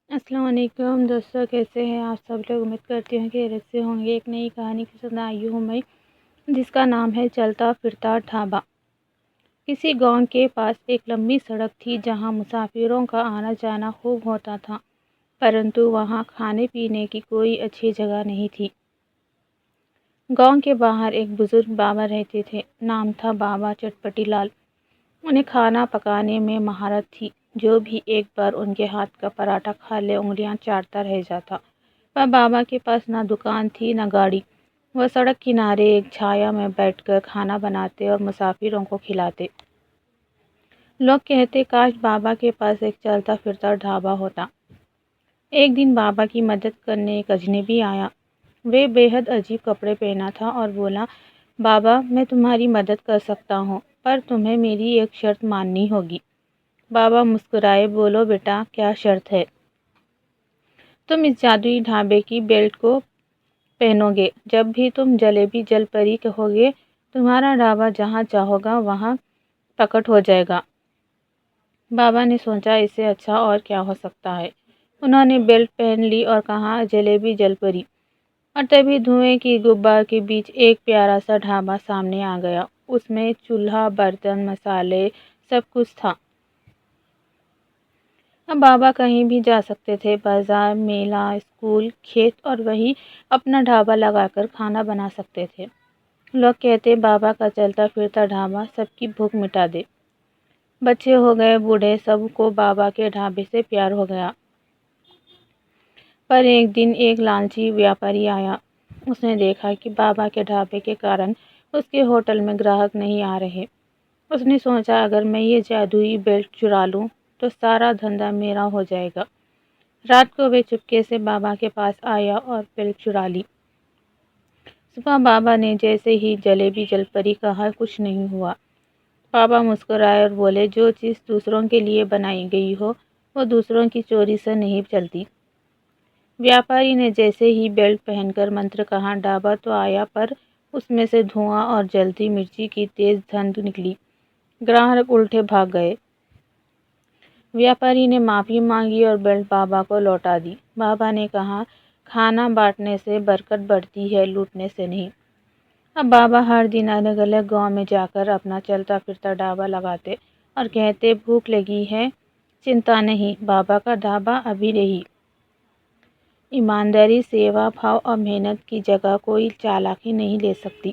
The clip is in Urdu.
السلام علیکم دوستوں، کیسے ہیں آپ سب لوگ؟ امید کرتی ہوں کہ خیریت سے ہوں گے۔ ایک نئی کہانی کے ساتھ آئی ہوں میں، جس کا نام ہے چلتا پھرتا ڈھابا۔ کسی گاؤں کے پاس ایک لمبی سڑک تھی جہاں مسافروں کا آنا جانا خوب ہوتا تھا، پرنتو وہاں کھانے پینے کی کوئی اچھی جگہ نہیں تھی۔ گاؤں کے باہر ایک بزرگ بابا رہتے تھے، نام تھا بابا چٹپٹی لال۔ انہیں کھانا پکانے میں مہارت تھی۔ جو بھی ایک بار ان کے ہاتھ کا پراٹھا کھا لے انگلیاں چاٹتا رہ جاتا۔ پر بابا کے پاس نہ دکان تھی نہ گاڑی۔ وہ سڑک کنارے ایک چھایا میں بیٹھ کر کھانا بناتے اور مسافروں کو کھلاتے۔ لوگ کہتے کاش بابا کے پاس ایک چلتا پھرتا ڈھابا ہوتا۔ ایک دن بابا کی مدد کرنے ایک اجنبی آیا۔ وہ بے حد عجیب کپڑے پہنا تھا اور بولا، بابا میں تمہاری مدد کر سکتا ہوں، پر تمہیں میری ایک شرط ماننی ہوگی۔ بابا مسکرائے، بولو بیٹا، کیا شرط ہے؟ تم اس جادوئی ڈھابے کی بیلٹ کو پہنو گے۔ جب بھی تم جلیبی جل پری کہو گے، تمہارا ڈھابا جہاں چاہو گا وہاں پکٹ ہو جائے گا۔ بابا نے سوچا، اس سے اچھا اور کیا ہو سکتا ہے۔ انہوں نے بیلٹ پہن لی اور کہا، جلیبی جل پری۔ اور تبھی دھوئیں کی غبار کے بیچ ایک پیارا سا ڈھابا سامنے آ گیا۔ اس میں چولہا، برتن، مسالے، سب کچھ تھا۔ اب بابا کہیں بھی جا سکتے تھے، بازار، میلہ، اسکول، کھیت، اور وہیں اپنا ڈھابا لگا کر کھانا بنا سکتے تھے۔ لوگ کہتے بابا کا چلتا پھرتا ڈھابا سب کی بھوک مٹا دے۔ بچے ہو گئے بوڑھے، سب کو بابا کے ڈھابے سے پیار ہو گیا۔ پر ایک دن ایک لالچی ویاپاری آیا۔ اس نے دیکھا کہ بابا کے ڈھابے کے کارن اس کے ہوٹل میں گراہک نہیں آ رہے۔ اس نے سوچا، اگر میں یہ جادوئی بیلٹ چرا لوں تو سارا دھندا میرا ہو جائے گا۔ رات کو وہ چپکے سے بابا کے پاس آیا اور بیلٹ چرا لی۔ صبح بابا نے جیسے ہی جلیبی جل پری کہا، کچھ نہیں ہوا۔ بابا مسکرائے اور بولے، جو چیز دوسروں کے لیے بنائی گئی ہو وہ دوسروں کی چوری سے نہیں چلتی۔ ویاپاری نے جیسے ہی بیلٹ پہن کر منتر کہا، ڈھابا تو آیا پر اس میں سے دھواں اور جلتی مرچی کی تیز دھند نکلی۔ گراہک الٹے بھاگ گئے۔ ویاپاری نے معافی مانگی اور بیلٹ بابا کو لوٹا دی۔ بابا نے کہا، کھانا بانٹنے سے برکت بڑھتی ہے، لوٹنے سے نہیں۔ اب بابا ہر دن الگ الگ گاؤں میں جا کر اپنا چلتا پھرتا ڈھابا لگاتے اور کہتے، بھوک لگی ہے، چنتا نہیں، بابا کا ڈھابا ابھی رہی۔ ایمانداری، سیوا بھاو اور محنت کی جگہ کوئی چالاکی نہیں لے سکتی۔